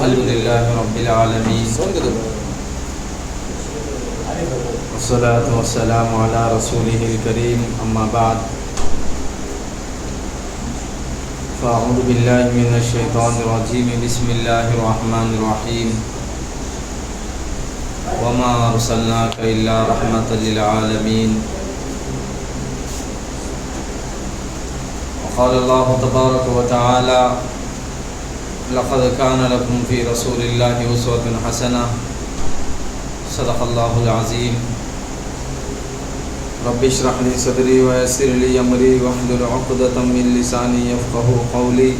الحمدللہ رب العالمین والصلاة والسلام علی رسولہ الکریم اما بعد فاعوذ باللہ من الشیطان الرجیم بسم اللہ الرحمن الرحیم وما ارسلناک الا رحمۃ للعالمین وقال اللہ تبارک وتعالی لقد كان لكم في رسول الله أسوة حسنة صدق الله العظيم رب اشرح لي صدري ويسر لي أمري واحلل عقدة من لساني يفقهوا قولي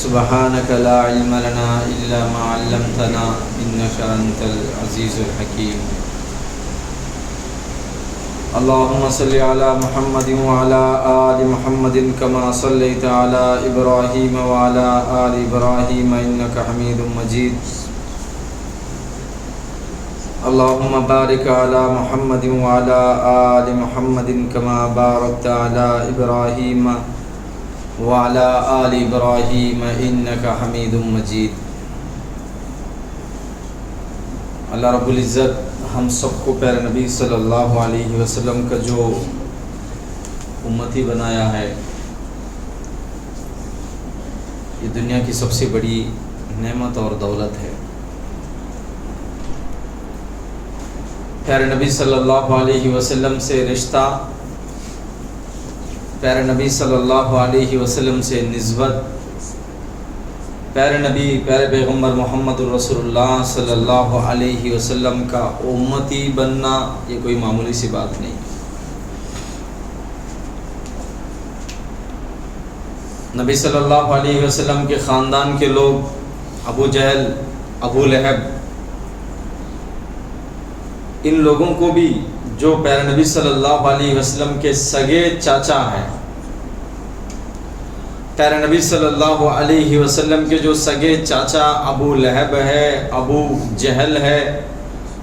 سبحانك لا علم لنا إلا ما علمتنا إنك أنت العزيز الحكيم اللهم صل على محمد وعلى آل محمد كما صليت على إبراهيم وعلى آل إبراهيم إنك حميد مجيد اللهم بارك على محمد وعلى آل محمد كما باركت على إبراهيم وعلى آل إبراهيم إنك حميد مجيد. اللہ رب العزت ہم سب کو پیارے نبی صلی اللہ علیہ وسلم کا جو امتی بنایا ہے، یہ دنیا کی سب سے بڑی نعمت اور دولت ہے. پیارے نبی صلی اللہ علیہ وسلم سے رشتہ، پیارے نبی صلی اللہ علیہ وسلم سے نسبت، پیارے نبی پیارے پیغمبر محمد رسول اللہ صلی اللہ علیہ وسلم کا امتی بننا یہ کوئی معمولی سی بات نہیں. نبی صلی اللہ علیہ وسلم کے خاندان کے لوگ ابو جہل، ابو لہب، ان لوگوں کو بھی جو پیارے نبی صلی اللہ علیہ وسلم کے سگے چاچا ہیں، پیارے نبی صلی اللہ علیہ وسلم کے جو سگے چاچا ابو لہب ہے، ابو جہل ہے،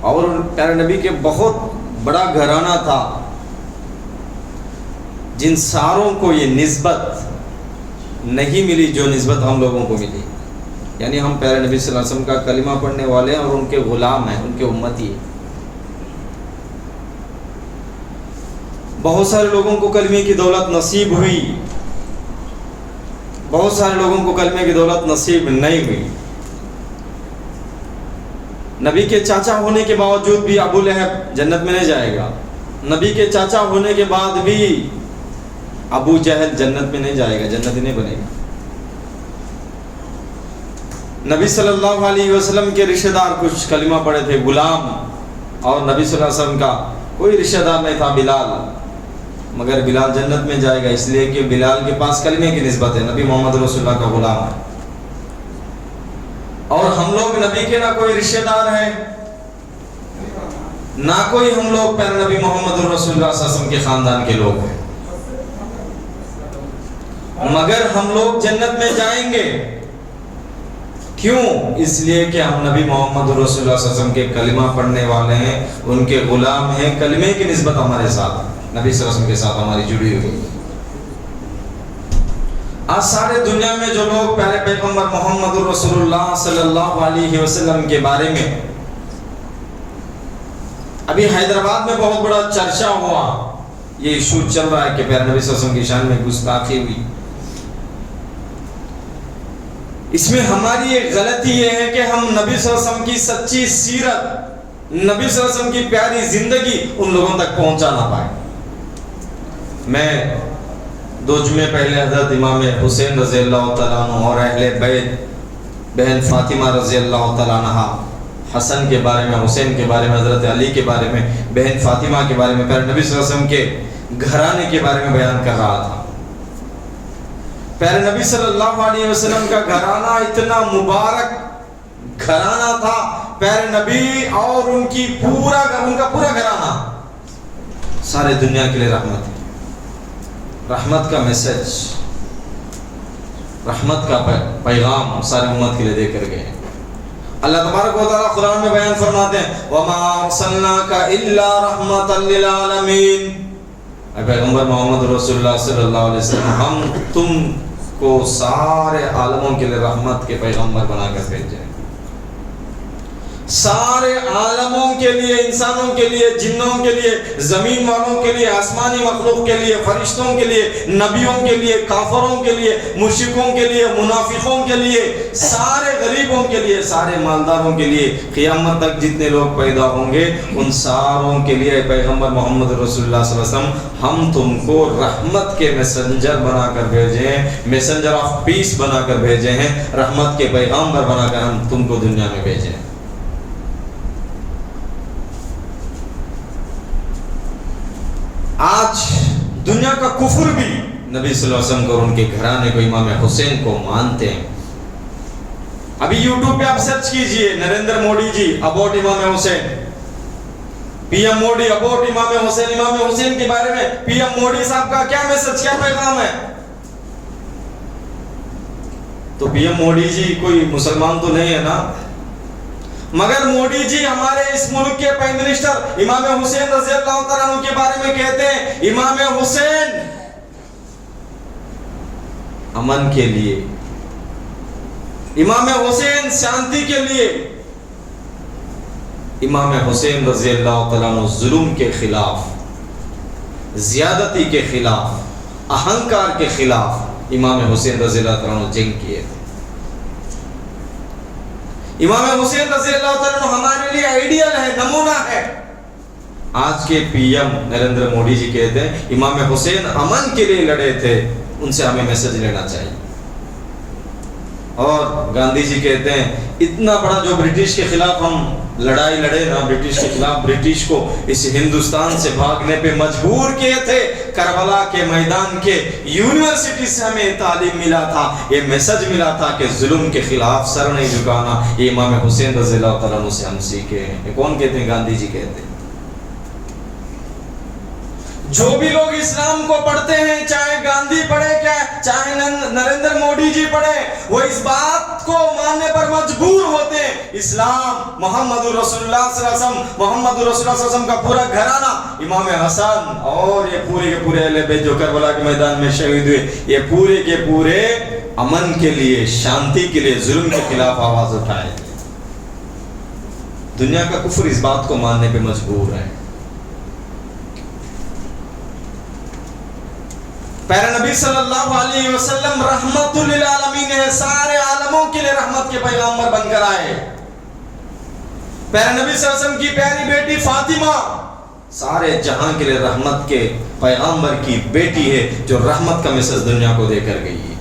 اور پیارے نبی کے بہت بڑا گھرانہ تھا، جن ساروں کو یہ نسبت نہیں ملی جو نسبت ہم لوگوں کو ملی. یعنی ہم پیارے نبی صلی اللہ علیہ وسلم کا کلمہ پڑھنے والے ہیں اور ان کے غلام ہیں، ان کے امتی ہیں. بہت سارے لوگوں کو کلمے کی دولت نصیب ہوئی، بہت سارے لوگوں کو کلمے کی دولت نصیب نہیں ہوئی. نبی کے چاچا ہونے کے باوجود بھی ابو لہب جنت میں نہیں جائے گا. نبی کے چاچا ہونے کے بعد بھی ابو جہل جنت میں نہیں جائے گا، جنت ہی نہیں بنے گا. نبی صلی اللہ علیہ وسلم کے رشتہ دار کچھ کلمہ پڑھے تھے، غلام، اور نبی صلی اللہ علیہ وسلم کا کوئی رشتہ دار نہیں تھا، بلال، مگر بلال جنت میں جائے گا اس لیے کہ بلال کے پاس کلمے کی نسبت ہے، نبی محمد رسول اللہ کا غلام ہے. اور ہم لوگ نبی کے نہ کوئی رشتہ دار ہیں، نہ کوئی ہم لوگ پیارے نبی محمد رسول اللہ صلی اللہ علیہ وسلم کے خاندان کے لوگ ہیں، مگر ہم لوگ جنت میں جائیں گے. کیوں؟ اس لیے کہ ہم نبی محمد رسول اللہ صلی اللہ علیہ وسلم کے کلمہ پڑھنے والے ہیں، ان کے غلام ہیں. کلمے کی نسبت ہمارے ساتھ، نبی صلی اللہ علیہ وسلم کے ساتھ ہماری جڑی ہوئی. آج سارے دنیا میں جو لوگ پیارے پیغمبر محمد رسول اللہ صلی اللہ علیہ وسلم کے بارے میں، ابھی حیدرآباد میں بہت بڑا چرچا ہوا، یہ ایشو چل رہا ہے کہ پیارے نبی صلی اللہ علیہ وسلم کی شان میں گستاخی ہوئی. اس میں ہماری ایک غلطی یہ ہے کہ ہم نبی صلی اللہ علیہ وسلم کی سچی سیرت، نبی صلی اللہ علیہ وسلم کی پیاری زندگی ان لوگوں تک پہنچا نہ پائے. میں 2 جمعے پہلے حضرت امام حسین رضی اللہ تعالیٰ عنہ اور اہل بیت، بہن فاطمہ رضی اللہ تعالیٰ عنہ، حسن کے بارے میں، حسین کے بارے میں، حضرت علی کے بارے میں، بہن فاطمہ کے بارے میں، پیارے نبی صلی اللہ علیہ وسلم کے گھرانے کے بارے میں بیان کر رہا تھا. پیارے نبی صلی اللہ علیہ وسلم کا گھرانہ اتنا مبارک گھرانہ تھا، پیارے نبی اور ان کا پورا گھرانہ سارے دنیا کے لیے رحمت ہے، رحمت کا میسج، رحمت کا پیغام سارے امت کے لیے دے کر گئے. اللہ تبارک و تعالیٰ قرآن میں بیان فرماتے ہیں وَمَا أَرْسَلْنَاكَ إِلَّا رَحْمَةً لِلْعَالَمِينَ. اے پیغمبر محمد رسول اللہ صلی اللہ علیہ وسلم، ہم تم کو سارے عالموں کے لیے رحمت کے پیغمبر بنا کر بھیجے. سارے عالموں کے لیے، انسانوں کے لیے، جنوں کے لیے، زمین والوں کے لیے، آسمانی مخلوق کے لیے، فرشتوں کے لیے، نبیوں کے لیے، کافروں کے لیے، مشرکوں کے لیے، منافقوں کے لیے، سارے غریبوں کے لیے، سارے مالداروں کے لیے، قیامت تک جتنے لوگ پیدا ہوں گے ان ساروں کے لیے پیغمبر محمد رسول اللہ صلی اللہ علیہ وسلم ہم تم کو رحمت کے میسنجر بنا کر بھیجے ہیں، میسنجر آف پیس بنا کر بھیجے ہیں، رحمت کے پیغمبر بنا کر ہم تم کو دنیا میں بھیجے ہیں. آج دنیا کا کفر بھی نبی صلی اللہ علیہ وسلم کو اور ان کے گھرانے کو، امام حسین کو مانتے ہیں. ابھی یوٹیوب پہ آپ سرچ کیجئے نریندر مودی جی اباؤٹ امام حسین، پی ایم مودی اباؤٹ امام حسین، امام حسین کے بارے میں پی ایم مودی صاحب کا کیا میسج، کیا پیغام ہے؟ تو پی ایم مودی جی کوئی مسلمان تو نہیں ہے نا، مگر مودی جی ہمارے اس ملک کے پرائم منسٹر امام حسین رضی اللہ تعالیٰ عنہ کے بارے میں کہتے ہیں امام حسین امن کے لیے، امام حسین شانتی کے لیے، امام حسین رضی اللہ تعالیٰ عنہ ظلم کے خلاف، زیادتی کے خلاف، اہنکار کے خلاف امام حسین رضی اللہ تعالیٰ عنہ جنگ کیے تھے. امام حسین رضی اللہ تعالیٰ عنہ ہمارے لیے آئیڈیل ہے، نمونہ ہے. آج کے پی ایم نریندر مودی جی کہتے ہیں امام حسین امن کے لیے لڑے تھے، ان سے ہمیں میسج لینا چاہیے. اور گاندھی جی کہتے ہیں اتنا بڑا جو برٹش کے خلاف ہم لڑائی لڑے نا، برٹش کے خلاف، برٹش کو اس ہندوستان سے بھاگنے پہ مجبور کیے تھے، کربلا کے میدان کے یونیورسٹی سے ہمیں تعلیم ملا تھا، یہ میسج ملا تھا کہ ظلم کے خلاف سر نہیں جھکانا. یہ امام حسین رضی اللہ تعالیٰ عنہ سے ہم سیکھے ہیں. یہ کون کہتے ہیں؟ گاندھی جی کہتے ہیں. جو بھی لوگ اسلام کو پڑھتے ہیں، چاہے گاندھی پڑھے کیا، چاہے نریندر مودی جی پڑھے، وہ اس بات کو ماننے پر مجبور ہوتے ہیں اسلام محمد رسول اللہ صلی اللہ علیہ وسلم، محمد رسول اللہ صلی اللہ علیہ وسلم کا پورا گھرانہ، امام حسن اور یہ پورے کے پورے اہل بیت جو کربلا کے میدان میں شہید ہوئے، یہ پورے کے پورے امن کے لیے، شانتی کے لیے، ظلم کے خلاف آواز اٹھائے. دنیا کا کفر اس بات کو ماننے پہ مجبور ہے. پیارے نبی صلی اللہ علیہ وسلم رحمت للعالمین ہے، سارے عالموں کے لیے رحمت کے پیغمبر بن کر آئے. پیارے نبی صلی اللہ علیہ وسلم کی پیاری بیٹی فاطمہ سارے جہاں کے لیے رحمت کے پیغمبر کی بیٹی ہے، جو رحمت کا میسج دنیا کو دے کر گئی ہے.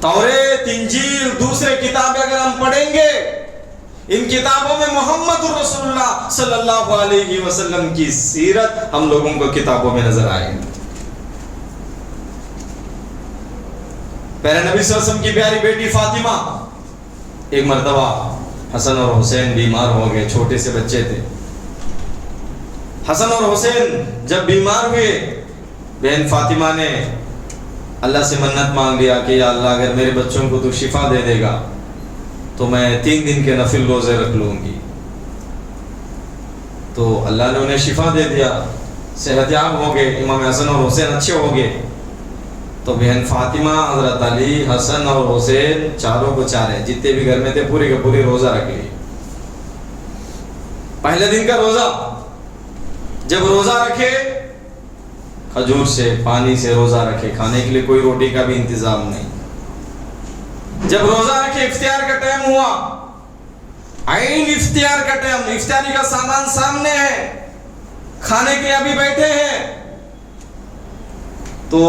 توریت، انجیل، دوسرے کتابیں اگر ہم پڑھیں گے، ان کتابوں میں محمد رسول اللہ صلی اللہ علیہ وسلم کی سیرت ہم لوگوں کو کتابوں میں نظر آئے گی. پیارے نبی صلی اللہ علیہ وسلم کی پیاری بیٹی فاطمہ، ایک مرتبہ حسن اور حسین بیمار ہو گئے، چھوٹے سے بچے تھے. حسن اور حسین جب بیمار ہوئے، بہن فاطمہ نے اللہ سے منت مانگ لیا کہ یا اللہ اگر میرے بچوں کو تو شفا دے دے گا تو میں 3 دن کے نفل روزے رکھ لوں گی. تو اللہ نے انہیں شفا دے دیا، صحت یاب ہو گئے، امام حسن اور حسین اچھے ہو گئے. تو بہن فاطمہ، حضرت علی، حسن اور حسین چاروں کو چارے جتنے بھی گھر میں تھے پورے کے پورے روزہ رکھ لیے. پہلے دن کا روزہ، جب روزہ رکھے کھجور سے، پانی سے روزہ رکھے، کھانے کے لیے کوئی روٹی کا بھی انتظام نہیں. جب روزہ رکھے افطار کا ٹائم ہوا، عین افطار کا ٹائم، افطاری کا سامان سامنے ہے، کھانے کے لیے ابھی بیٹھے ہیں، تو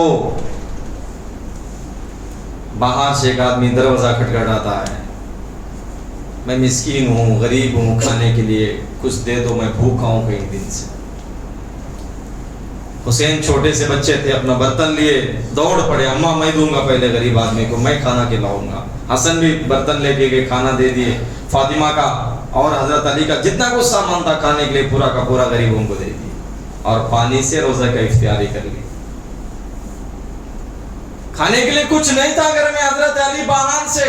باہر سے ایک آدمی دروازہ کھٹکھٹاتا ہے. میں مسکین ہوں، غریب ہوں، کھانے کے لیے کچھ دے دو، میں بھوکا ہوں کئی دن سے. حسین چھوٹے سے بچے تھے، اپنا برتن لیے دوڑ پڑے، اماں میں دوں گا پہلے غریب آدمی کو، میں کھانا کھلاؤں گا. حسن بھی برتن لے کے گئے، کھانا دے دیے. فاطمہ کا اور حضرت علی کا جتنا کچھ سامان تھا کھانے کے لیے پورا کا پورا غریبوں کو دے دیے، اور پانی سے روزہ کا افطاری کر لی. کھانے کے لیے کچھ نہیں تھا گھر میں. حضرت علی باہر سے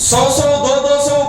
100, 200,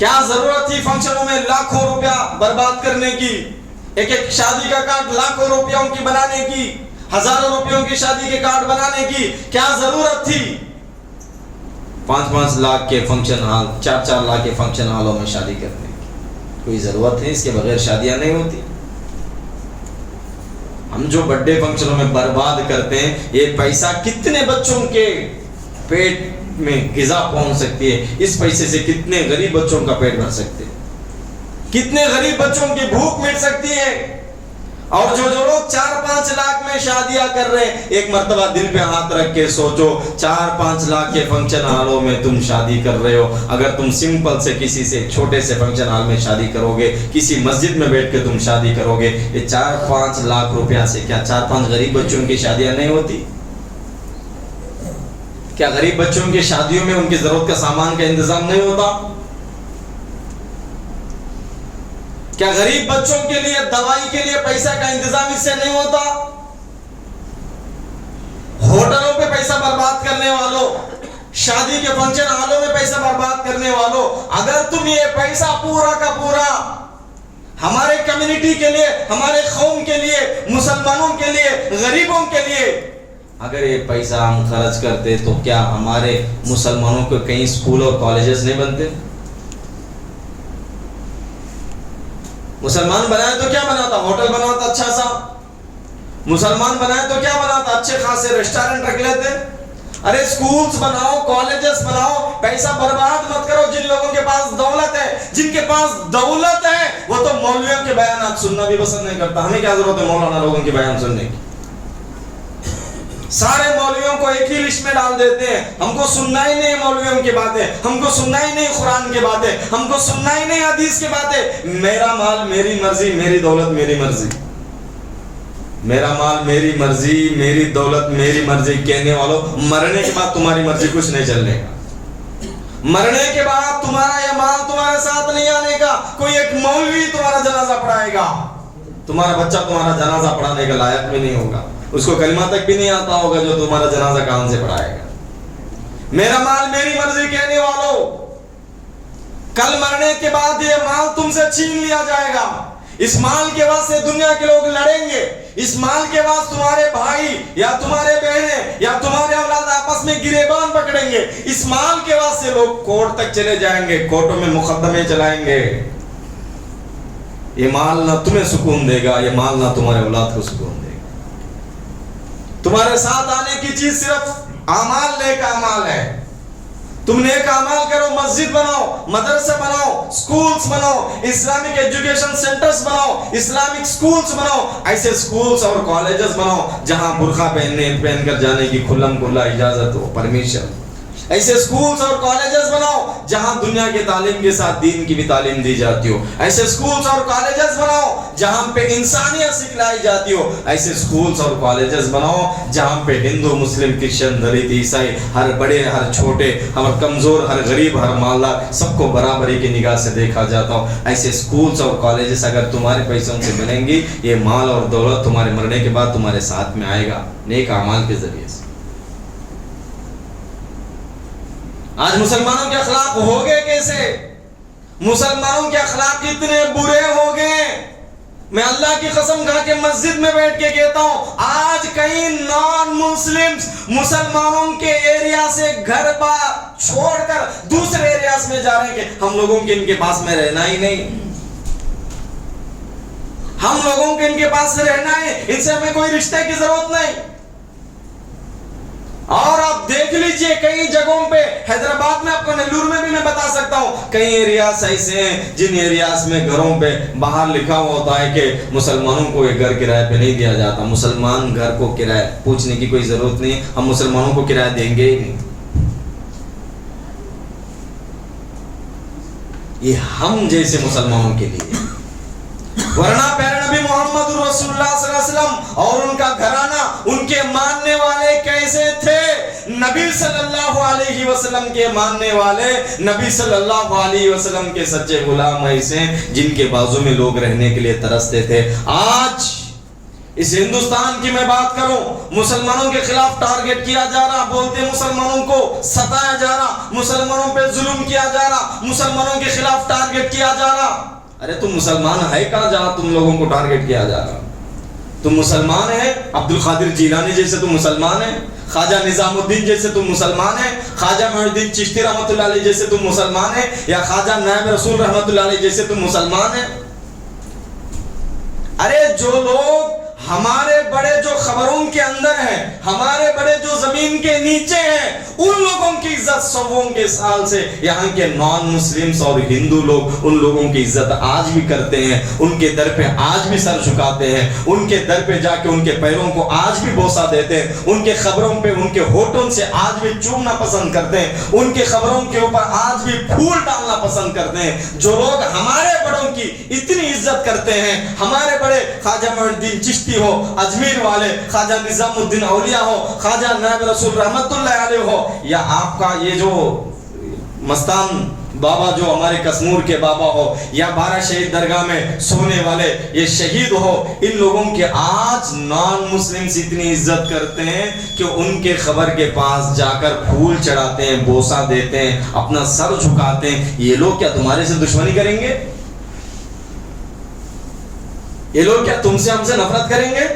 کیا ضرورت تھی فنکشنوں میں لاکھوں روپیہ برباد کرنے کی، ایک ایک شادی کا کارڈ لاکھوں روپیوں کی بنانے کی، ہزاروں روپیوں کی شادی کے کارڈ بنانے کی کیا ضرورت تھی؟ 5-5 لاکھ کے فنکشن ہال، 4-4 لاکھ کے فنکشن ہالوں میں شادی کرنے کی کوئی ضرورت ہے؟ اس کے بغیر شادیاں نہیں ہوتی۔ ہم جو برتھ ڈے فنکشنوں میں برباد کرتے ہیں، یہ پیسہ کتنے بچوں کے پیٹ میں غذا پہنچ سکتی ہے؟ اس پیسے سے کتنے غریب بچوں کا پیٹ بھر سکتے ہیں، کتنے غریب بچوں کی بھوک مٹ سکتی ہے؟ اور جو لوگ 4-5 لاکھ میں شادیاں کر رہے ہیں، ایک مرتبہ دل پہ ہاتھ رکھ کے سوچو، 4-5 لاکھ کے فنکشن ہالوں میں تم شادی کر رہے ہو، اگر تم سمپل سے کسی سے چھوٹے سے فنکشن ہال میں شادی کرو گے، کسی مسجد میں بیٹھ کے تم شادی کرو گے، یہ 4-5 لاکھ روپیہ سے کیا 4-5 غریب بچوں کی شادیاں نہیں ہوتی؟ کیا غریب بچوں کی شادیوں میں ان کی ضرورت کا سامان کا انتظام نہیں ہوتا؟ کیا غریب بچوں کے لیے دوائی کے لیے پیسہ کا انتظام اس سے نہیں ہوتا؟ ہوٹلوں پہ پیسہ برباد کرنے والوں، شادی کے فنکشن ہالوں میں پیسہ برباد کرنے والوں، اگر تم یہ پیسہ پورا کا پورا ہمارے کمیونٹی کے لیے، ہمارے قوم کے لیے، مسلمانوں کے لیے، غریبوں کے لیے اگر یہ پیسہ ہم خرچ کرتے تو کیا ہمارے مسلمانوں کو کئی اسکول اور کالجز نہیں بنتے؟ مسلمان بنائے تو کیا بناتا؟ ہوٹل بناتا اچھا سا۔ مسلمان بنائے تو کیا بناتا؟ اچھے خاصے ریسٹورنٹ رکھ لیتے۔ ارے سکولز بناؤ، کالجز بناؤ، پیسہ برباد مت کرو۔ جن لوگوں کے پاس دولت ہے، جن کے پاس دولت ہے، وہ تو مولویوں کے بیانات سننا بھی پسند نہیں کرتا۔ ہمیں کیا ضرورت ہے مولانا لوگوں کے بیان سننے کی؟ سارے مولویوں کو ایک ہی لسٹ میں ڈال دیتے ہیں۔ ہم کو سننا ہی نہیں مولویوں کی باتیں، ہم کو سننا ہی نہیں قرآن کی باتیں، ہم کو سننا ہی نہیں حدیث کی باتیں۔ میرا مال میری مرضی، میری دولت میری مرضی، میرا مال میری مرضی، میری دولت میری مرضی کہنے والوں، مرنے کے بعد تمہاری مرضی کچھ نہیں چلنے کا۔ مرنے کے بعد تمہارا یہ مال تمہارے ساتھ نہیں آنے کا۔ کوئی ایک مولوی تمہارا جنازہ پڑھائے گا، تمہارا بچہ تمہارا جنازہ پڑھانے کا لائق بھی نہیں ہوگا، اس کو کلمہ تک بھی نہیں آتا ہوگا جو تمہارا جنازہ کان سے پڑھائے گا۔ میرا مال میری مرضی کہنے والوں، کل مرنے کے بعد یہ مال تم سے چھین لیا جائے گا۔ اس مال کے واسطے دنیا کے لوگ لڑیں گے، اس مال کے واسطے تمہارے بھائی یا تمہارے بہنیں یا تمہارے اولاد آپس میں گریبان پکڑیں گے۔ اس مال کے واسطے لوگ کورٹ تک چلے جائیں گے، کورٹوں میں مقدمے چلائیں گے۔ یہ مال نہ تمہیں سکون دے گا، یہ مال نہ تمہارے اولاد کو سکون دے گا۔ تمہارے ساتھ آنے کی چیز صرف اعمال، نیک اعمال ہے۔ تم نیک اعمال کرو، مسجد بناؤ، مدرسے بناؤ، سکولز بناؤ، اسلامک ایجوکیشن سینٹرز بناؤ، اسلامک سکولز بناؤ، ایسے سکولز اور کالجز بناؤ جہاں برقع پہن کر جانے کی کھلم کھلا اجازت ہو، پرمیشن۔ ایسے سکولز اور کالجز بناؤ جہاں دنیا کی تعلیم کے ساتھ دین کی بھی تعلیم دی جاتی ہو۔ ایسے سکولز اور کالجز بناؤ جہاں پہ انسانیت سکھلائی جاتی ہو۔ ایسے سکولز اور کالجز بناؤ جہاں پہ ہندو، مسلم، کرسچن، دلت، عیسائی، ہر بڑے ہر چھوٹے، ہر کمزور ہر غریب ہر مالدار، سب کو برابری کی نگاہ سے دیکھا جاتا ہو۔ ایسے سکولز اور کالجز اگر تمہارے پیسوں سے بنیں گی، یہ مال اور دولت تمہارے مرنے کے بعد تمہارے ساتھ میں آئے گا، نیک اعمال کے ذریعے سے۔ آج مسلمانوں کے اخلاق ہو گئے کیسے؟ مسلمانوں کے اخلاق اتنے برے ہو گئے، میں اللہ کی قسم کھا کے مسجد میں بیٹھ کے کہتا ہوں، آج کئی نان مسلمز مسلمانوں کے ایریا سے گھر بار چھوڑ کر دوسرے ایریاز میں جا رہے ہیں کہ ہم لوگوں کے ان کے پاس میں رہنا ہی نہیں، ہم لوگوں کے ان کے پاس رہنا ہے، ان سے ہمیں کوئی رشتے کی ضرورت نہیں۔ اور آپ دیکھ لیجئے کئی جگہوں پہ، حیدرآباد میں، آپ کو نیلور میں بھی میں بتا سکتا ہوں، کئی ایریاز ایسے ہیں جن ایریاز میں گھروں پہ باہر لکھا ہوا ہوتا ہے کہ مسلمانوں کو یہ گھر کرائے پہ نہیں دیا جاتا۔ مسلمان گھر کو کرائے پوچھنے کی کوئی ضرورت نہیں، ہم مسلمانوں کو کرایہ دیں گے ہی نہیں۔ یہ ہم جیسے مسلمانوں کے لیے، ورنہ پیارے نبی محمد رسول اللہ صلی اللہ علیہ وسلم اور ان کا گھرانہ، ان کے ماننے والے کیسے تھے؟ نبی صلی اللہ علیہ وسلم کے ماننے والے، نبی صلی اللہ علیہ وسلم کے سچے غلام ایسے جن کے بازو میں لوگ رہنے کے لیے ترستے تھے۔ آج اس ہندوستان کی میں بات کروں، مسلمانوں کے خلاف ٹارگٹ کیا جا رہا، بولتے مسلمانوں کو ستایا جا رہا، مسلمانوں پہ ظلم کیا جا رہا، مسلمانوں کے خلاف ٹارگٹ کیا جا رہا۔ ارے تم مسلمان ہے کہاں جہاں تم لوگوں کو ٹارگٹ کیا جا رہا؟ تم مسلمان ہیں؟ عبد القادر جیلانی جیسے تم مسلمان ہیں، خواجہ نظام الدین جیسے تم مسلمان ہیں، خواجہ معین الدین چشتی رحمۃ اللہ علیہ جیسے تم مسلمان ہیں، یا خواجہ نائب رسول رحمۃ اللہ علیہ جیسے تم مسلمان ہیں؟ ارے جو لوگ ہمارے بڑے جو خبروں کے اندر ہیں، ہمارے بڑے جو زمین کے نیچے ہیں، ان لوگوں کی عزت سووں کے سال سے یہاں کے نان مسلمز اور ہندو لوگ ان لوگوں کی عزت آج بھی کرتے ہیں، ان کے در پہ آج بھی سر جھکاتے ہیں، ان کے در پہ جا کے ان کے پیروں کو آج بھی بوسہ دیتے ہیں، ان کے خبروں پہ ان کے ہونٹوں سے آج بھی چومنا پسند کرتے ہیں، ان کے خبروں کے اوپر آج بھی پھول ڈالنا پسند کرتے ہیں۔ جو لوگ ہمارے بڑوں کی اتنی عزت کرتے ہیں، ہمارے بڑے خواجہ معین الدین چشتی ہو اجمیر والے، خواجہ نظام الدین اولیاء ہو، خواجہ نائب رسول رحمت اللہ علیہ ہو، یا آپ کا یہ جو مستان بابا جو ہمارے کسمور کے بابا ہو، یا 12 شہید درگاہ میں سونے والے یہ شہید ہو، ان لوگوں کے آج نان مسلمز اتنی عزت کرتے ہیں کہ ان کے خبر کے پاس جا کر پھول چڑھاتے ہیں، بوسہ دیتے ہیں، اپنا سر جھکاتے ہیں۔ یہ لوگ کیا تمہارے سے دشمنی کریں گے؟ یہ لوگ کیا تم سے ہم سے نفرت کریں گے؟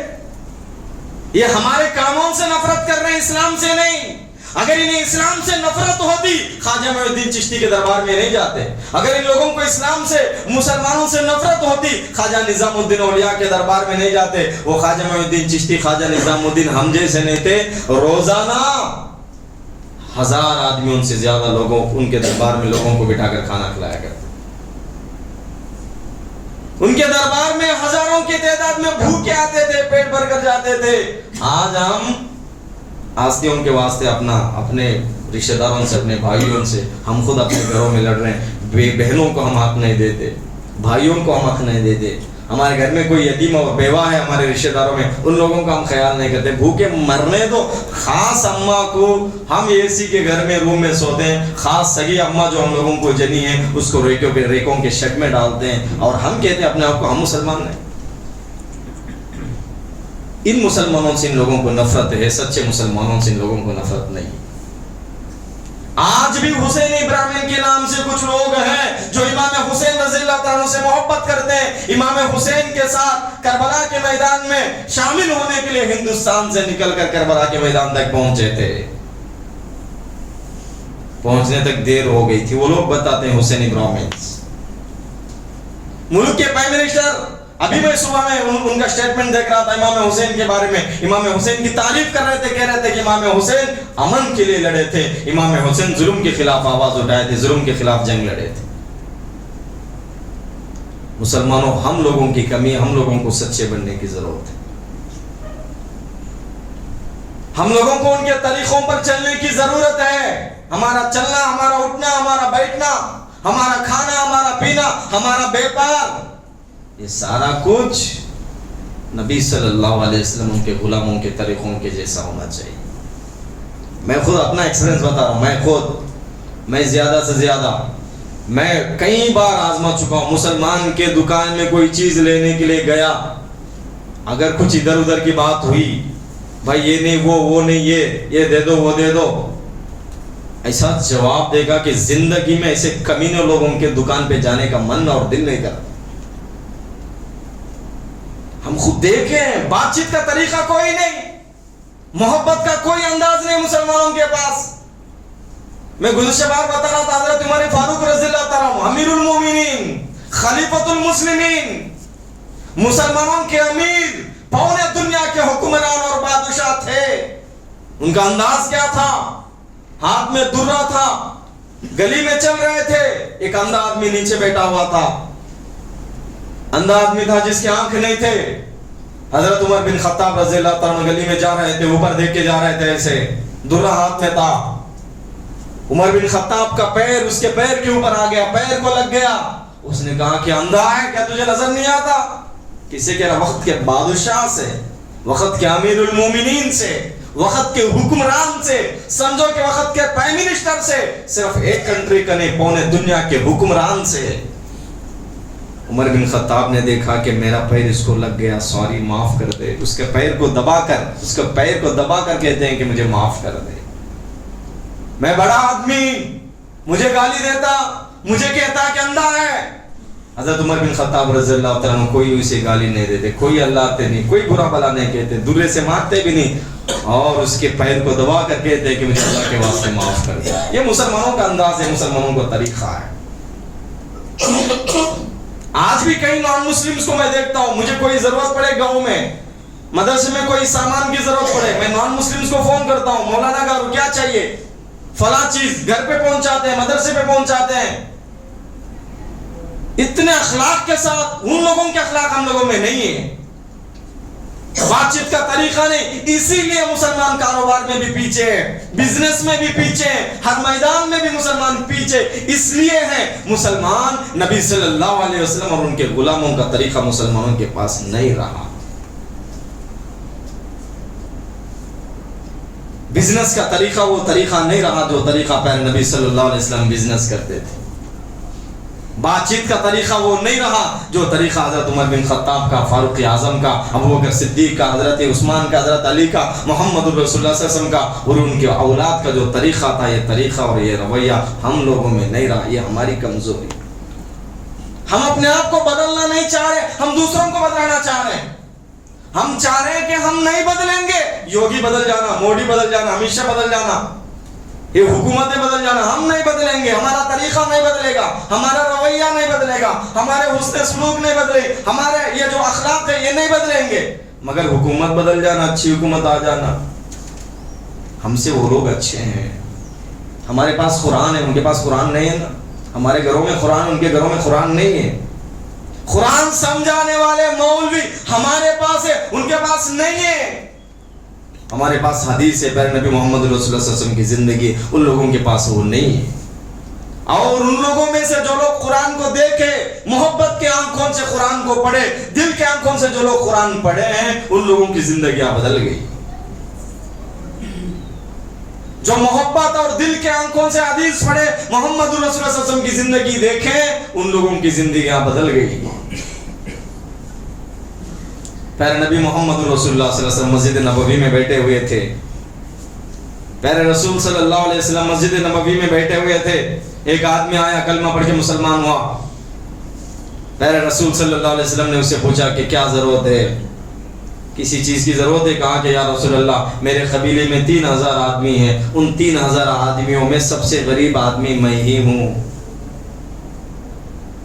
یہ ہمارے کاموں سے نفرت کر رہے ہیں، اسلام سے نہیں۔ اگر انہیں اسلام سے نفرت ہوتی خواجہ معین الدین چشتی کے دربار میں نہیں جاتے۔ اگر ان لوگوں کو اسلام سے، مسلمانوں سے نفرت ہوتی خواجہ نظام الدین اولیاء کے دربار میں نہیں جاتے۔ وہ خواجہ معین الدین چشتی، خواجہ نظام الدین ہم جیسے نہیں تھے، روزانہ 1000 آدمیوں سے زیادہ لوگوں ان کے دربار میں لوگوں کو بٹھا کر کھانا کھلایا کرتے۔ ان کے دربار میں ہزاروں کی تعداد میں بھوکے آتے تھے، پیٹ بھر کر جاتے تھے۔ آج ہم آستیوں کے واسطے اپنے رشتہ داروں سے، اپنے بھائیوں سے، ہم خود اپنے گھروں میں لڑ رہے ہیں۔ بہنوں کو ہم حق نہیں دیتے، بھائیوں کو ہم حق نہیں دیتے۔ ہمارے گھر میں کوئی یتیم اور بیوہ ہے ہمارے رشتہ داروں میں، ان لوگوں کا ہم خیال نہیں کرتے۔ بھوکے مرنے دو۔ خاص اماں کو ہم اے سی کے گھر میں روم میں سوتے ہیں، خاص سگی اماں جو ہم لوگوں کو جنی ہے اس کو ریکوں کے شک میں ڈالتے ہیں، اور ہم کہتے ہیں اپنے آپ کو ہم مسلمان ہیں۔ ان مسلمانوں سے ان لوگوں کو نفرت ہے، سچے مسلمانوں سے ان لوگوں کو نفرت نہیں۔ آج بھی حسین ابراہیم کے نام سے کچھ لوگ ہیں جو امام حسین رضی اللہ تعالیٰ سے محبت کرتے ہیں، امام حسین کے ساتھ کربلا کے میدان میں شامل ہونے کے لیے ہندوستان سے نکل کر کربلا کے میدان تک پہنچے تھے۔ پہنچنے تک دیر ہو گئی تھی۔ وہ لوگ بتاتے ہیں حسین ابراہیم ملک کے پرائم منسٹر، ابھی میں صبح میں ان کا سٹیٹمنٹ دیکھ رہا تھا امام حسین کے بارے میں، امام حسین کی تعریف کر رہے تھے، کہہ رہے تھے کہ امام حسین امن کے لیے لڑے تھے، امام حسین ظلم کے خلاف آواز اٹھائے تھے، ظلم کے خلاف جنگ لڑے تھے۔ مسلمانوں، ہم لوگوں کی کمی، ہم لوگوں کو سچے بننے کی ضرورت ہے۔ ہم لوگوں کو ان کے طریقوں پر چلنے کی ضرورت ہے۔ ہمارا چلنا، ہمارا اٹھنا، ہمارا بیٹھنا، ہمارا کھانا، ہمارا پینا، ہمارا بیپار، یہ سارا کچھ نبی صلی اللہ علیہ وسلم کے غلاموں کے طریقوں کے جیسا ہونا چاہیے۔ میں خود اپنا ایکسپیرینس بتا رہا ہوں، میں زیادہ سے زیادہ میں کئی بار آزما چکا ہوں۔ مسلمان کے دکان میں کوئی چیز لینے کے لیے گیا، اگر کچھ ادھر ادھر کی بات ہوئی، بھائی یہ نہیں وہ نہیں یہ دے دو وہ دے دو، ایسا جواب دے گا کہ زندگی میں ایسے کمینے لوگوں کے دکان پہ جانے کا من اور دل نہیں کرتا۔ ہم خود دیکھیں، بات چیت کا طریقہ کوئی نہیں، محبت کا کوئی انداز نہیں مسلمانوں کے پاس۔ میں گزشتہ بار بتا رہا تھا، حضرت عمر فاروق رضی اللہ تعالیٰ عنہ امیر المومنین، خلیفۃ المسلمین، مسلمانوں کے امیر، پونے دنیا کے حکمران اور بادشاہ تھے۔ ان کا انداز کیا تھا؟ ہاتھ میں درہ تھا، گلی میں چل رہے تھے، ایک اندھا آدمی نیچے بیٹھا ہوا تھا، اندھا آدمی تھا جس کے آنکھ نہیں تھے۔ حضرت عمر بن خطاب رضی اللہ تعالیٰ عنہ گلی میں جا رہے تھے، اوپر دیکھ کے جا رہے تھے، ایسے درہ ہاتھ میں تھا۔ عمر بن خطاب کا پیر اس کے پیر کے اوپر آ گیا، پیر کو لگ گیا۔ اس نے کہا کہ اندھا ہے کیا تجھے نظر نہیں آتا؟ کسی کہہ رہا وقت کے بادشاہ سے، وقت کے امیر المومنین سے، وقت کے حکمران سے، سمجھو کہ وقت کے پرائم منسٹر سے، صرف ایک کنٹری کا نہیں پونے دنیا کے حکمران سے۔ عمر بن خطاب نے دیکھا کہ میرا پیر اس کو لگ گیا، سوری معاف کر دے. اس کے پیر کو دبا کر کہتے ہیں کہ مجھے معاف کر دے. میں بڑا آدمی، مجھے گالی دیتا، مجھے کہتا کہ اندھا ہے. حضرت عمر بن خطاب رضی اللہ تعالیٰ عنہ کوئی اسے گالی نہیں دیتے، کوئی اللہ تے نہیں، کوئی برا بلا نہیں کہتے، درے سے مارتے بھی نہیں، اور اس کے پیر کو دبا کر کہتے ہیں کہ مجھے اللہ کے واسطے معاف کر دے. یہ مسلمانوں کا انداز ہے، مسلمانوں کا طریقہ ہے. آج بھی کئی نان مسلمز کو میں دیکھتا ہوں، مجھے کوئی ضرورت پڑے گاؤں میں، مدرسے میں کوئی سامان کی ضرورت پڑے، میں نان مسلمز کو فون کرتا ہوں، مولانا گارو کیا چاہیے، فلاں چیز گھر پہ پہنچاتے ہیں، مدرسے پہ پہنچاتے ہیں. اتنے اخلاق کے ساتھ، ان لوگوں کے اخلاق ہم لوگوں میں نہیں ہے. بات چیت کا طریقہ نہیں. اسی لیے مسلمان کاروبار میں بھی پیچھے ہیں، بزنس میں بھی پیچھے ہیں، ہر میدان میں بھی مسلمان پیچھے اس لیے ہیں مسلمان نبی صلی اللہ علیہ وسلم اور ان کے غلاموں کا طریقہ مسلمانوں کے پاس نہیں رہا. بزنس کا طریقہ وہ طریقہ نہیں رہا جو طریقہ پہلے نبی صلی اللہ علیہ وسلم بزنس کرتے تھے. بات چیت کا طریقہ وہ نہیں رہا جو طریقہ حضرت عمر بن خطاب کا، فاروق اعظم کا، ابوبکر صدیق کا، حضرت عثمان کا، حضرت علی کا، محمد رسول اللہ صلی اللہ علیہ وسلم کا اور ان کے اولاد کا جو طریقہ تھا. یہ طریقہ اور یہ رویہ ہم لوگوں میں نہیں رہا. یہ ہماری کمزوری. ہم اپنے آپ کو بدلنا نہیں چاہ رہے، ہم دوسروں کو بدلانا چاہ رہے ہیں. ہم چاہ رہے ہیں کہ ہم نہیں بدلیں گے، یوگی بدل جانا، مودی بدل جانا، امت شاہ بدل جانا، یہ حکومتیں بدل جانا، ہم نہیں بدلیں گے. ہمارا طریقہ نہیں بدلے گا، ہمارا رویہ نہیں بدلے گا، ہمارے حسن سلوک نہیں بدلے، ہمارے یہ جو اخلاق ہے یہ نہیں بدلیں گے. مگر حکومت بدل جانا، اچھی حکومت آ جانا، ہم سے وہ لوگ اچھے ہیں، ہمارے پاس قرآن ہے، ان کے پاس قرآن نہیں ہے نا. ہمارے گھروں میں قرآن، ان کے گھروں میں قرآن نہیں ہے. قرآن سمجھانے والے مولوی ہمارے پاس ہے، ان کے پاس نہیں ہے. ہمارے پاس حدیث ہے، پیارے نبی محمد رسول اللہ صلی اللہ علیہ وسلم کی زندگی، ان لوگوں کے پاس وہ نہیں ہے. اور ان لوگوں میں سے جو لوگ قرآن کو دیکھے، محبت کے آنکھوں سے قرآن کو پڑھے، دل کے آنکھوں سے جو لوگ قرآن پڑھے ہیں، ان لوگوں کی زندگیاں بدل گئی. جو محبت اور دل کے آنکھوں سے حدیث پڑھے، محمد رسول اللہ صلی اللہ علیہ وسلم کی زندگی دیکھیں، ان لوگوں کی زندگیاں بدل گئی. پیارے نبی محمد رسول اللہ صلی اللہ علیہ وسلم مسجد نبوی میں بیٹھے ہوئے تھے. پیارے رسول صلی اللہ علیہ وسلم مسجد نبوی میں بیٹھے ہوئے تھے. ایک آدمی آیا، کلمہ پڑھ کے مسلمان ہوا. پیارے رسول صلی اللہ علیہ وسلم نے اس سے پوچھا کہ کیا ضرورت ہے، کسی چیز کی ضرورت ہے؟ کہا کہ یا رسول اللہ، میرے قبیلے میں 3000 آدمی ہیں، ان 3000 آدمیوں میں سب سے غریب آدمی میں ہی ہوں.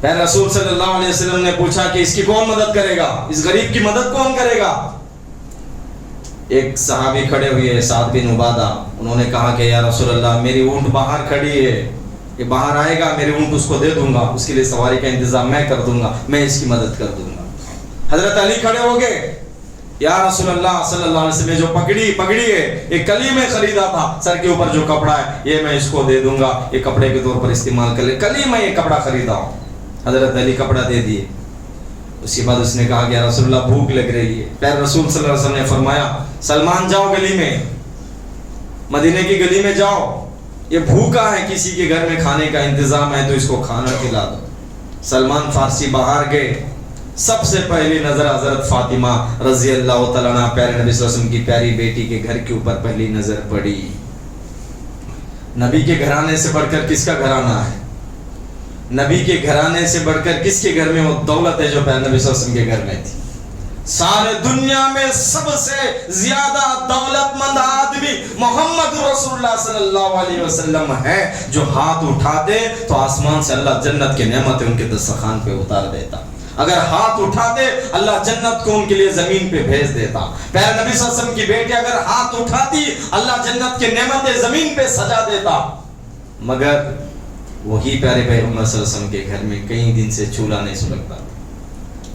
پیارے رسول صلی اللہ علیہ وسلم نے پوچھا کہ اس کی کون مدد کرے گا، اس غریب کی مدد کون کرے گا؟ ایک صحابی کھڑے ہوئے، سعد بن عبادہ، انہوں نے کہا کہ یا رسول اللہ، میری اونٹ باہر کھڑی ہے، یہ باہر آئے گا، میری اونٹ اس کو دے دوں گا، اس کے لیے سواری کا انتظام میں کر دوں گا، میں اس کی مدد کر دوں گا. حضرت علی کھڑے ہو گئے، یا رسول اللہ صلی اللہ علیہ وسلم، جو پگڑی ہے، ایک کلی میں خریدا تھا، سر کے اوپر جو کپڑا ہے یہ میں اس کو دے دوں گا، یہ کپڑے کے طور پر استعمال کر لے، کلی میں یہ کپڑا خریدا ہوں. حضرت علی کپڑا دے دیے. اس کے بعد اس نے کہا کہ یا رسول اللہ، بھوک لگ رہی ہے. پھر رسول صلی اللہ علیہ وسلم نے فرمایا، سلمان جاؤ گلی میں، مدینے کی گلی میں جاؤ، یہ بھوکا ہے، کسی کے گھر میں کھانے کا انتظام ہے تو اس کو کھانا کھلا دو. سلمان فارسی باہر گئے. سب سے پہلی نظر حضرت فاطمہ رضی اللہ تعالیٰ عنہ، پیارے نبی صلی اللہ علیہ وسلم کی پیاری بیٹی کے گھر کے اوپر پہلی نظر پڑی. نبی کے گھرانے سے بڑھ کر کس کا گھرانہ ہے؟ نبی کے گھرانے سے بڑھ کر کس کے گھر میں وہ دولت ہے جو پیارے نبی صلی اللہ علیہ وسلم کے گھر میں تھی؟ سارے دنیا میں سب سے زیادہ دولت مند آدمی محمد رسول اللہ صلی اللہ علیہ وسلم ہے، جو ہاتھ اٹھاتے تو آسمان سے اللہ جنت کے نعمتیں ان کے دسترخوان پہ اتار دیتا. اگر ہاتھ اٹھاتے اللہ جنت کو ان کے لیے زمین پہ بھیج دیتا. پیارے نبی صلی اللہ علیہ وسلم کی بیٹی اگر ہاتھ اٹھاتی اللہ جنت کے نعمتیں زمین پہ سجا دیتا. مگر وہی پیارے پیغمبر صلی اللہ علیہ وسلم کے گھر میں کئی دن سے چولہا نہیں سلگتا.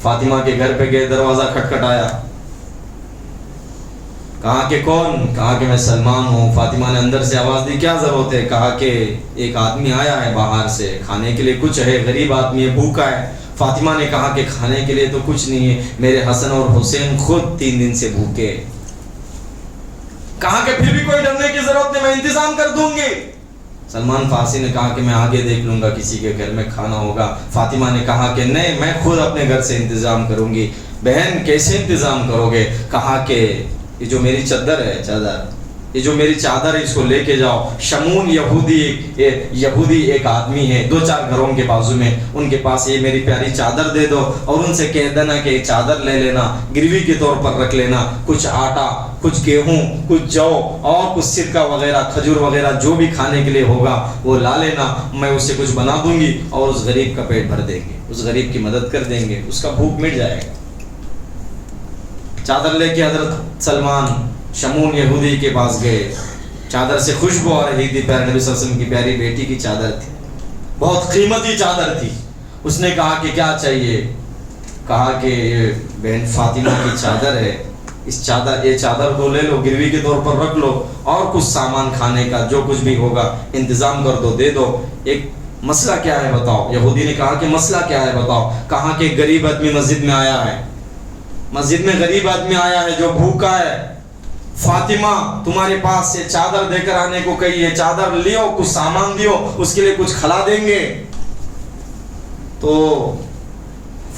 فاطمہ کے گھر پہ گئے، دروازہ کھٹکھٹایا، کہا کہ کون؟ کہا کہ میں سلمان ہوں. فاطمہ نے اندر سے آواز دی، کیا ضرورت ہے؟ کہا کہ ایک آدمی آیا ہے باہر سے، کھانے کے لیے کچھ ہے، غریب آدمی ہے، بھوکا ہے. فاطمہ نے کہا کہ کھانے کے لیے تو کچھ نہیں ہے، میرے حسن اور حسین خود 3 دن سے بھوکے. کہا کہ پھر بھی کوئی ڈرنے کی ضرورت نہیں، میں انتظام کر دوں گی. سلمان فارسی نے کہا کہ میں آگے دیکھ لوں گا کسی کے گھر میں کھانا ہوگا. فاطمہ نے کہا کہ نہیں میں خود اپنے گھر سے انتظام کروں گی. بہن کیسے انتظام کرو گے؟ کہا کہ یہ جو میری چادر ہے یہ جو میری چادر ہے اس کو لے کے جاؤ. شمون یہودی ایک آدمی ہے 2-4 گھروں کے بازو میں, ان کے پاس یہ میری پیاری چادر دے دو اور ان سے کہہ دینا کہ ایک چادر لے لینا, گروی کے طور پر رکھ لینا, کچھ آٹا, کچھ گیہوں, کچھ جو اور کچھ سرکہ وغیرہ, کھجور وغیرہ جو بھی کھانے کے لیے ہوگا وہ لا لینا. میں اس سے کچھ بنا دوں گی اور اس غریب کا پیٹ بھر دیں گے, اس غریب کی مدد کر دیں گے, اس کا بھوک مٹ جائے گا. چادر لے کے حضرت سلمان شمون یہودی کے پاس گئے. چادر سے خوشبو آ رہی تھی, پیارے نبی صلی اللہ علیہ وسلم کی پیاری بیٹی کی چادر تھی, بہت قیمتی چادر تھی. اس نے کہا کہ کیا چاہیے؟ کہا کہ یہ بہن فاطمہ کی چادر ہے, یہ چادر کو لے لو, گروی کے طور پر رکھ لو اور کچھ سامان کھانے کا جو کچھ بھی ہوگا انتظام کر دو, دے دو. ایک مسئلہ کیا ہے بتاؤ؟ یہودی نے کہا کہ مسئلہ کیا ہے بتاؤ؟ کہا کہ غریب آدمی مسجد میں آیا ہے, مسجد میں غریب آدمی آیا ہے جو بھوکا ہے. فاطمہ تمہارے پاس سے چادر دے کر آنے کو کہی ہے, چادر لیو, کچھ سامان دیو, اس کے لیے کچھ کھلا دیں گے. تو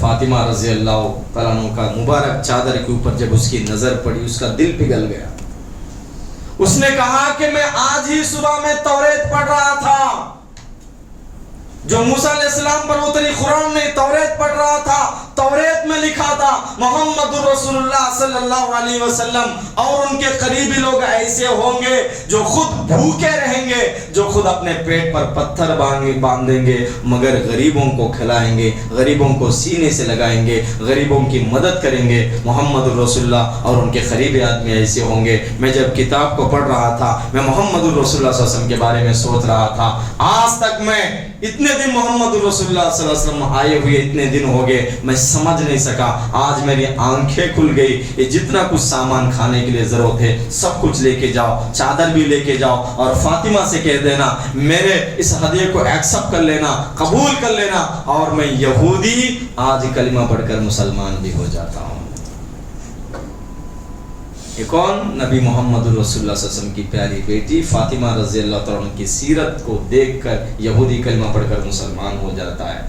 فاطمہ رضی اللہ تعالیٰ عنہ کا مبارک چادر کے اوپر جب اس کی نظر پڑی, اس کا دل پگھل گیا. اس نے کہا کہ میں آج ہی صبح میں توریت پڑھ رہا تھا, جو موسیٰ علیہ السلام پر اتری قرآن میں توریت پڑھ رہا تھا. توریت میں لکھا تھا محمد رسول اللہ صلی اللہ علیہ وسلم اور ان کے قریبی لوگ ایسے ہوں گے جو خود بھوکے رہیں گے, جو خود اپنے پیٹ پر پتھر باندھیں گے مگر غریبوں کو کھلائیں گے, غریبوں کو سینے سے لگائیں گے, غریبوں کی مدد کریں گے. محمد رسول اللہ اور ان کے قریبی آدمی ایسے ہوں گے. میں جب کتاب کو پڑھ رہا تھا, میں محمد رسول اللہ صلی اللہ علیہ وسلم کے بارے میں سوچ رہا تھا. آج تک میں اتنے دن محمد رسول اللہ صلی اللہ علیہ وسلم آئے ہوئے اتنے دن ہو گئے, میں سمجھ نہیں سکا. آج میری آنکھیں کھل گئی. یہ جتنا کچھ سامان کھانے کے لیے ضرورت ہے سب کچھ لے کے جاؤ, چادر بھی لے کے جاؤ اور فاطمہ سے کہہ دینا میرے اس ہدیے کو ایکسپٹ کر لینا, قبول کر لینا, اور میں یہودی آج کلمہ پڑھ کر مسلمان بھی ہو جاتا ہوں. یہ کون؟ نبی محمد رسول اللہ صلی اللہ علیہ وسلم کی پیاری بیٹی فاطمہ رضی اللہ تعالیٰ عنہ کی سیرت کو دیکھ کر یہودی کلمہ پڑھ کر مسلمان ہو جاتا ہے.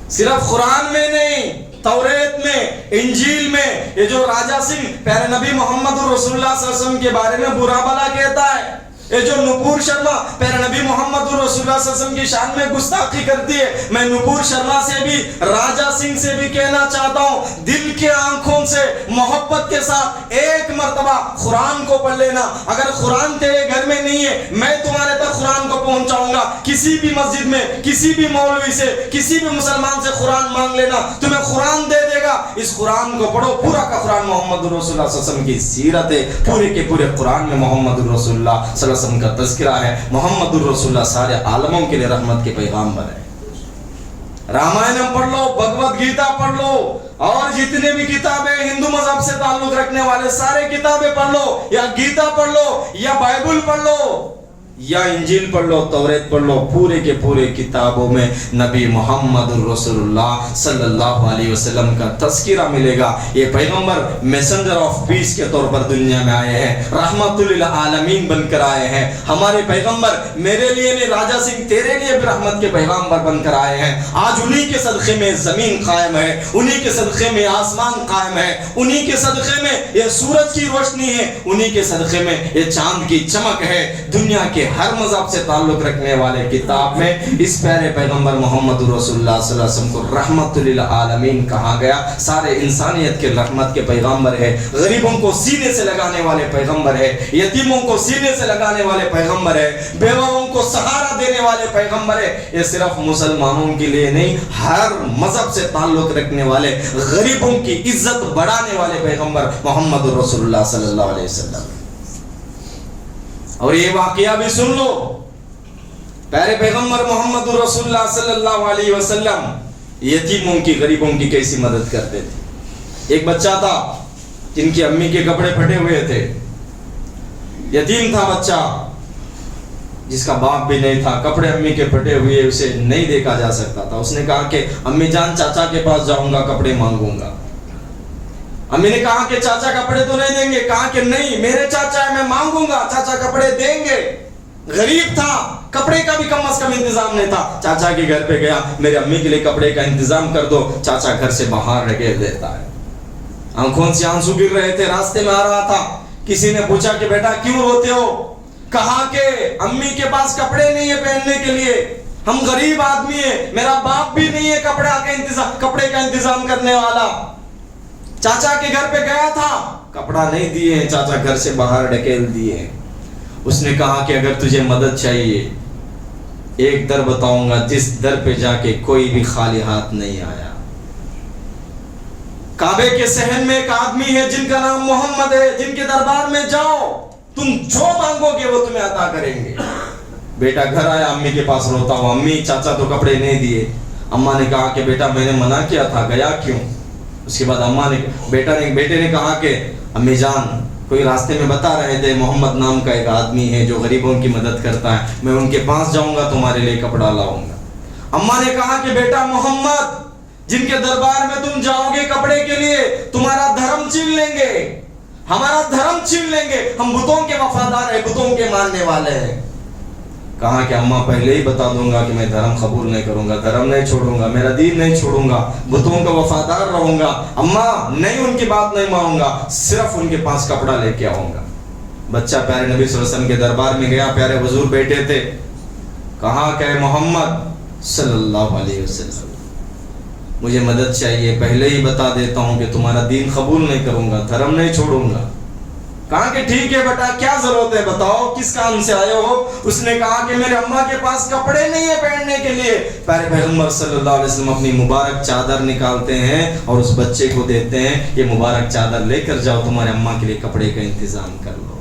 صرف قرآن میں نہیں, توریت میں, انجیل میں, یہ جو راجہ سنگھ پیارے نبی محمد رسول اللہ صلی اللہ علیہ وسلم کے بارے میں برا بھلا کہتا ہے, یہ جو نپور شرما پیارے نبی محمد رسول اللہ صلی اللہ علیہ وسلم کی شان میں گستاخی کرتی ہے, میں نپور شرما سے بھی راجہ سنگھ سے بھی کہنا چاہتا ہوں, دل کے آنکھوں سے محبت کے ساتھ ایک مرتبہ قرآن کو پڑھ لینا. اگر قرآن تیرے گھر میں نہیں ہے, میں تمہارے تک قرآن کو پہنچاؤں گا. کسی بھی مسجد میں, کسی بھی مولوی سے, کسی بھی مسلمان سے قرآن مانگ لینا, تمہیں قرآن دے دے گا. اس قرآن کو پڑھو, پورا کا قرآن محمد رسول اللہ صلی اللہ علیہ وسلم کی سیرت ہے. پورے کے پورے قرآن میں محمد رسول اللہ صلی اللہ علیہ وسلم کا تذکرہ ہے. محمد رسول اللہ سارے عالموں کے لیے رحمت کے پیغامبر ہے. رامائنم پڑھ لو, بھگوت گیتا پڑھ لو, اور جتنے بھی کتابیں ہندو مذہب سے تعلق رکھنے والے سارے کتابیں پڑھ لو, یا گیتا پڑھ لو, یا بائبل پڑھ لو, یا انجیل پڑھ لو, توریت پڑھ لو, پورے کے پورے کتابوں میں نبی محمد رسول اللہ صلی اللہ علیہ وسلم کا تذکرہ ملے گا. یہ پیغمبر میسنجر آف پیس کے طور پر دنیا میں آئے ہیں, رحمت للعالمین بن کر آئے ہیں. ہمارے پیغمبر میرے لیے نہیں, راجہ سنگھ تیرے لیے بھی رحمت کے پیغمبر بن کر آئے ہیں. آج انہی کے صدقے میں زمین قائم ہے, انہی کے صدقے میں آسمان قائم ہے, انہی کے صدقے میں یہ سورج کی روشنی ہے, انہی کے صدقے میں یہ چاند کی چمک ہے. دنیا کے ہر مذہب سے تعلق رکھنے والے کتاب میں اس پیارے پیغمبر محمد رسول اللہ صلی اللہ علیہ وسلم کو رحمت للعالمین کہا گیا. سارے انسانیت کے رحمت کے پیغمبر ہے, غریبوں کو سینے سے لگانے والے پیغمبر ہے, یتیموں کو سینے سے لگانے والے پیغمبر ہے, بیواؤں کو سہارا دینے والے پیغمبر ہے. یہ صرف مسلمانوں کے لیے نہیں, ہر مذہب سے تعلق رکھنے والے غریبوں کی عزت بڑھانے والے پیغمبر محمد رسول اللہ صلی اللہ علیہ وسلم. اور یہ واقعہ بھی سن لو, پیارے پیغمبر محمد رسول اللہ صلی اللہ علیہ وسلم یتیموں کی, غریبوں کی کیسی مدد کرتے تھے. ایک بچہ تھا جن کی امی کے کپڑے پھٹے ہوئے تھے, یتیم تھا بچہ جس کا باپ بھی نہیں تھا, کپڑے امی کے پھٹے ہوئے, اسے نہیں دیکھا جا سکتا تھا. اس نے کہا کہ امی جان چاچا کے پاس جاؤں گا, کپڑے مانگوں گا. امی نے کہا کہ چاچا کپڑے تو نہیں دیں گے. کہا کہ نہیں, میرے چاچا ہے, میں مانگوں گا, چاچا کپڑے دیں گے. غریب تھا, کپڑے کا بھی کم از کم انتظام نہیں تھا. چاچا کے گھر پہ گیا, میرے امی کے لیے کپڑے کا انتظام کر دو. چاچا گھر سے باہر ڈھکیل دیتا ہے. آنکھوں سے آنسو گر رہے تھے, راستے میں آ رہا تھا. کسی نے پوچھا کہ بیٹا کیوں روتے ہو؟ کہا کہ امی کے پاس کپڑے نہیں ہے پہننے کے لیے, ہم غریب آدمی ہیں, میرا باپ بھی نہیں ہے کپڑے کا انتظام کرنے والا. چاچا کے گھر پہ گیا تھا, کپڑا نہیں دیے, چاچا گھر سے باہر ڈھکیل دیے. اس نے کہا کہ اگر تجھے مدد چاہیے ایک در بتاؤں گا, جس در پہ جا کے کوئی بھی خالی ہاتھ نہیں آیا. کعبے کے صحن میں ایک آدمی ہے جن کا نام محمد ہے, جن کے دربار میں جاؤ تم جو مانگو گے وہ تمہیں عطا کریں گے. بیٹا گھر آیا, امی کے پاس روتا ہوا, امی چاچا تو کپڑے نہیں دیے. اماں نے کہا کہ بیٹا میں نے منع کیا تھا, گیا کیوں؟ اس کے بعد بیٹے نے کہا کہ امی جان کوئی راستے میں بتا رہے تھے محمد نام کا ایک آدمی ہے جو غریبوں کی مدد کرتا ہے, میں ان کے پاس جاؤں گا تمہارے لیے کپڑا لاؤں گا. اماں نے کہا کہ بیٹا محمد جن کے دربار میں تم جاؤ گے کپڑے کے لیے تمہارا دھرم چھین لیں گے, ہمارا دھرم چھین لیں گے, ہم بتوں کے وفادار ہیں, بتوں کے ماننے والے ہیں. کہا کہ اماں پہلے ہی بتا دوں گا کہ میں دھرم قبول نہیں کروں گا, دھرم نہیں چھوڑوں گا, میرا دین نہیں چھوڑوں گا, بتوں کا وفادار رہوں گا. اماں نہیں, ان کی بات نہیں مانوں گا, صرف ان کے پاس کپڑا لے کے آؤں گا. بچہ پیارے نبی صلی اللہ علیہ وسلم کے دربار میں گیا, پیارے حضور بیٹھے تھے. کہا کہ محمد صلی اللہ علیہ وسلم مجھے مدد چاہیے, پہلے ہی بتا دیتا ہوں کہ تمہارا دین قبول نہیں کروں گا, دھرم نہیں چھوڑوں گا. کہا کہ ٹھیک ہے بیٹا کیا ضرورت ہے بتاؤ, کس کام سے آئے ہو؟ اس نے کہا کہ میرے اماں کے پاس کپڑے نہیں ہیں پہننے کے لیے. پیارے پیغمبر صلی اللہ علیہ وسلم اپنی مبارک چادر نکالتے ہیں اور اس بچے کو دیتے ہیں, یہ مبارک چادر لے کر جاؤ, تمہارے اماں کے لیے کپڑے کا انتظام کر لو.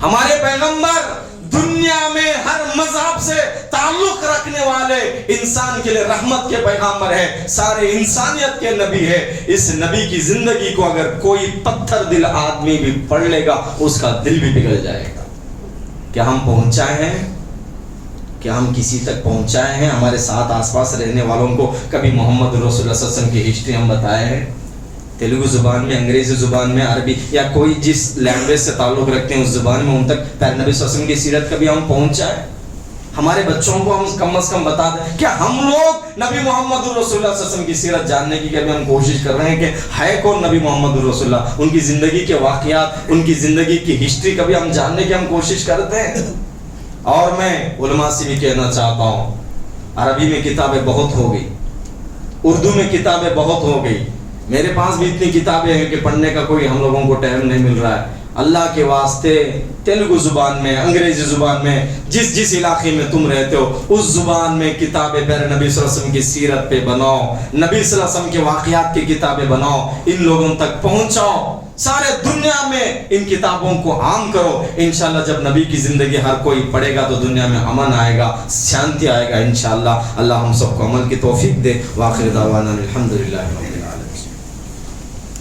ہمارے پیغمبر دنیا میں ہر مذہب سے تعلق رکھنے والے انسان کے لیے رحمت کے پیغمبر ہے, سارے انسانیت کے نبی ہے. اس نبی کی زندگی کو اگر کوئی پتھر دل آدمی بھی پڑھ لے گا اس کا دل بھی پگھل جائے گا. کیا ہم پہنچائے ہیں, کیا ہم کسی تک پہنچائے ہیں؟ ہمارے ساتھ آس پاس رہنے والوں کو کبھی محمد رسول اللہ صلی اللہ علیہ وسلم کی ہسٹری ہم بتائے ہیں؟ تیلگو زبان میں, انگریزی زبان میں, عربی یا کوئی جس لینگویج سے تعلق رکھتے ہیں اس زبان میں ان تک پیارے نبی صلی اللہ علیہ وسلم کی سیرت کبھی ہم پہنچائیں؟ ہمارے بچوں کو ہم کم از کم بتا دیں. کیا ہم لوگ نبی محمد رسول اللہ صلی اللہ علیہ وسلم کی سیرت جاننے کی کبھی ہم کوشش کر رہے ہیں کہ ہے کون نبی محمد رسول اللہ, ان کی زندگی کے واقعات, ان کی زندگی کی ہسٹری کبھی ہم جاننے کی ہم کوشش کرتے ہیں؟ اور میں علماء سے بھی کہنا چاہتا ہوں, عربی میں کتابیں بہت ہو گئی, اردو میں کتابیں بہت ہو گئی, میرے پاس بھی اتنی کتابیں ہیں کہ پڑھنے کا کوئی ہم لوگوں کو ٹائم نہیں مل رہا ہے. اللہ کے واسطے تیلگو زبان میں, انگریزی زبان میں, جس علاقے میں تم رہتے ہو اس زبان میں کتابیں پیارے نبی صلی اللہ علیہ وسلم کی سیرت پہ بناؤ, نبی صلی اللہ علیہ وسلم کے واقعات کی کتابیں بناؤ, ان لوگوں تک پہنچاؤ, سارے دنیا میں ان کتابوں کو عام کرو. انشاءاللہ جب نبی کی زندگی ہر کوئی پڑھے گا تو دنیا میں امن آئے گا, شانتی آئے گا انشاءاللہ. اللہ ہم سب کو عمل کی توفیق دے. وآخر دعوانا الحمدللہ.